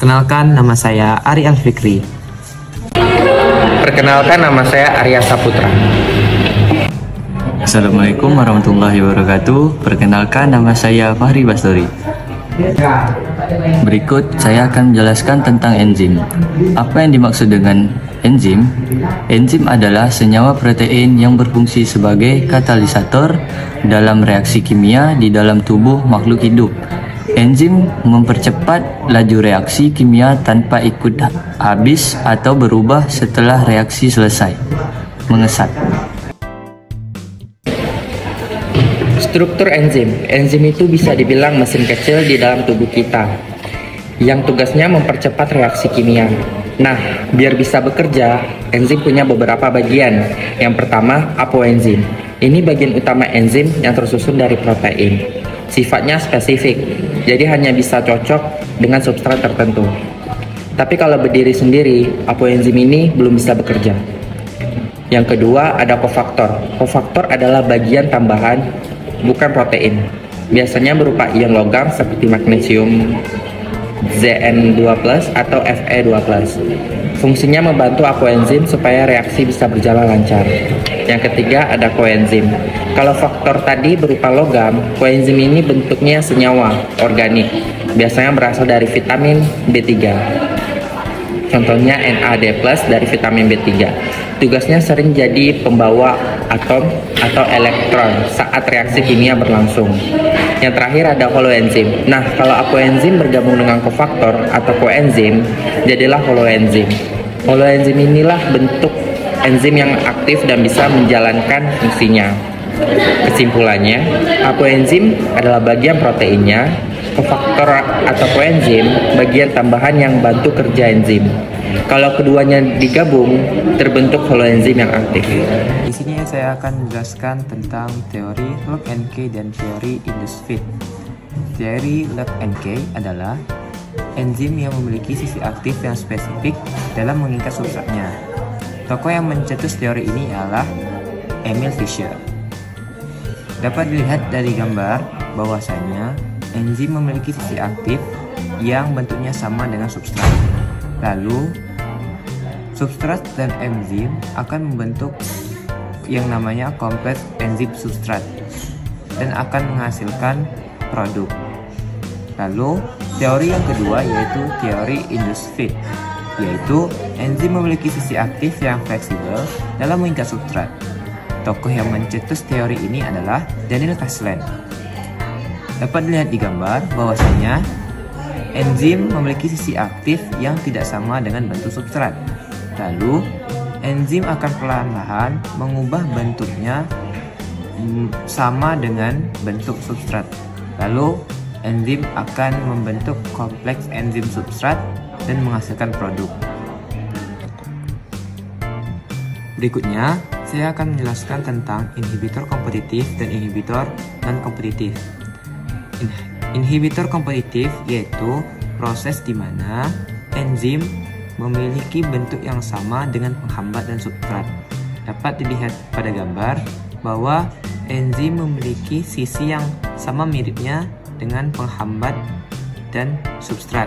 Perkenalkan, nama saya Ari Alfikri. Perkenalkan, nama saya Arya Saputra. Assalamualaikum warahmatullahi wabarakatuh. Perkenalkan, nama saya Fahri Bastori. Berikut saya akan menjelaskan tentang enzim. Apa yang dimaksud dengan enzim? Enzim adalah senyawa protein yang berfungsi sebagai katalisator dalam reaksi kimia di dalam tubuh makhluk hidup. Enzim mempercepat laju reaksi kimia tanpa ikut habis atau berubah setelah reaksi selesai. Mengesat. Struktur enzim. Enzim itu bisa dibilang mesin kecil di dalam tubuh kita yang tugasnya mempercepat reaksi kimia. Nah, biar bisa bekerja, enzim punya beberapa bagian. Yang pertama, apoenzim. Ini bagian utama enzim yang tersusun dari protein. Sifatnya spesifik, jadi hanya bisa cocok dengan substrat tertentu. Tapi kalau berdiri sendiri, apoenzim ini belum bisa bekerja. Yang kedua, ada kofaktor. Kofaktor adalah bagian tambahan, bukan protein. Biasanya berupa ion logam seperti magnesium Zn2+ atau Fe2+. Fungsinya membantu apoenzim supaya reaksi bisa berjalan lancar. Yang ketiga, ada koenzim. Kalau faktor tadi berupa logam, koenzim ini bentuknya senyawa organik. Biasanya berasal dari vitamin B3. Contohnya NAD+ dari vitamin B3. Tugasnya sering jadi pembawa atom atau elektron saat reaksi kimia berlangsung. Yang terakhir ada holoenzim. Nah, kalau apoenzim bergabung dengan kofaktor atau koenzim, jadilah holoenzim. Holoenzim inilah bentuk enzim yang aktif dan bisa menjalankan fungsinya. Kesimpulannya, apoenzim adalah bagian proteinnya, kofaktor atau koenzim bagian tambahan yang bantu kerja enzim. Kalau keduanya digabung, terbentuk holoenzim yang aktif. Di sini saya akan menjelaskan tentang teori lock and key dan teori induced fit. Teori lock and key adalah enzim yang memiliki sisi aktif yang spesifik dalam mengikat substratnya. Tokoh yang mencetus teori ini adalah Emil Fischer. Dapat dilihat dari gambar bahwasanya enzim memiliki sisi aktif yang bentuknya sama dengan substrat. Lalu, substrat dan enzim akan membentuk yang namanya kompleks enzim substrat dan akan menghasilkan produk. Lalu, teori yang kedua yaitu teori induced fit, yaitu enzim memiliki sisi aktif yang fleksibel dalam mengikat substrat. Tokoh yang mencetus teori ini adalah Daniel Castellan. Dapat dilihat di gambar bahwasanya enzim memiliki sisi aktif yang tidak sama dengan bentuk substrat. Lalu, enzim akan perlahan-lahan mengubah bentuknya sama dengan bentuk substrat. Lalu, enzim akan membentuk kompleks enzim substrat dan menghasilkan produk. Berikutnya, saya akan menjelaskan tentang inhibitor kompetitif dan inhibitor non-kompetitif. Inhibitor kompetitif yaitu proses di mana enzim memiliki bentuk yang sama dengan penghambat dan substrat. Dapat dilihat pada gambar bahwa enzim memiliki sisi yang sama miripnya dengan penghambat dan substrat.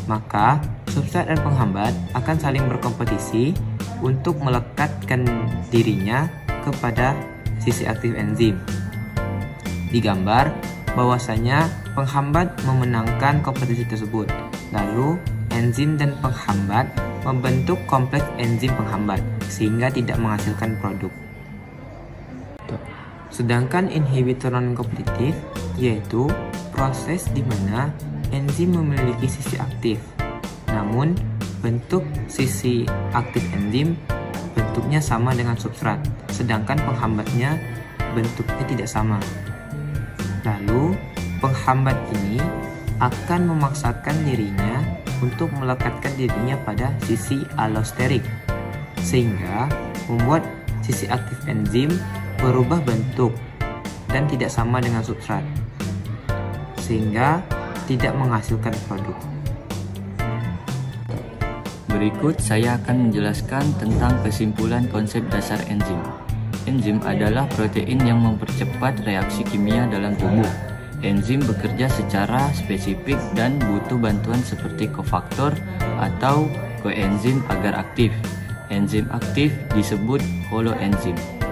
Maka, substrat dan penghambat akan saling berkompetisi untuk melekatkan dirinya kepada sisi aktif enzim. Di gambar, bahwasanya penghambat memenangkan kompetisi tersebut. Lalu, enzim dan penghambat membentuk kompleks enzim penghambat sehingga tidak menghasilkan produk. Sedangkan inhibitor non-kompetitif yaitu proses di mana enzim memiliki sisi aktif, namun bentuk sisi aktif enzim bentuknya sama dengan substrat, sedangkan penghambatnya bentuknya tidak sama. Lalu, penghambat ini akan memaksakan dirinya untuk melekatkan dirinya pada sisi allosterik, sehingga membuat sisi aktif enzim berubah bentuk dan tidak sama dengan substrat, sehingga tidak menghasilkan produk. Berikut saya akan menjelaskan tentang kesimpulan konsep dasar enzim. Enzim adalah protein yang mempercepat reaksi kimia dalam tubuh. enzim bekerja secara spesifik dan butuh bantuan seperti kofaktor atau koenzim agar aktif. Enzim aktif disebut holoenzim.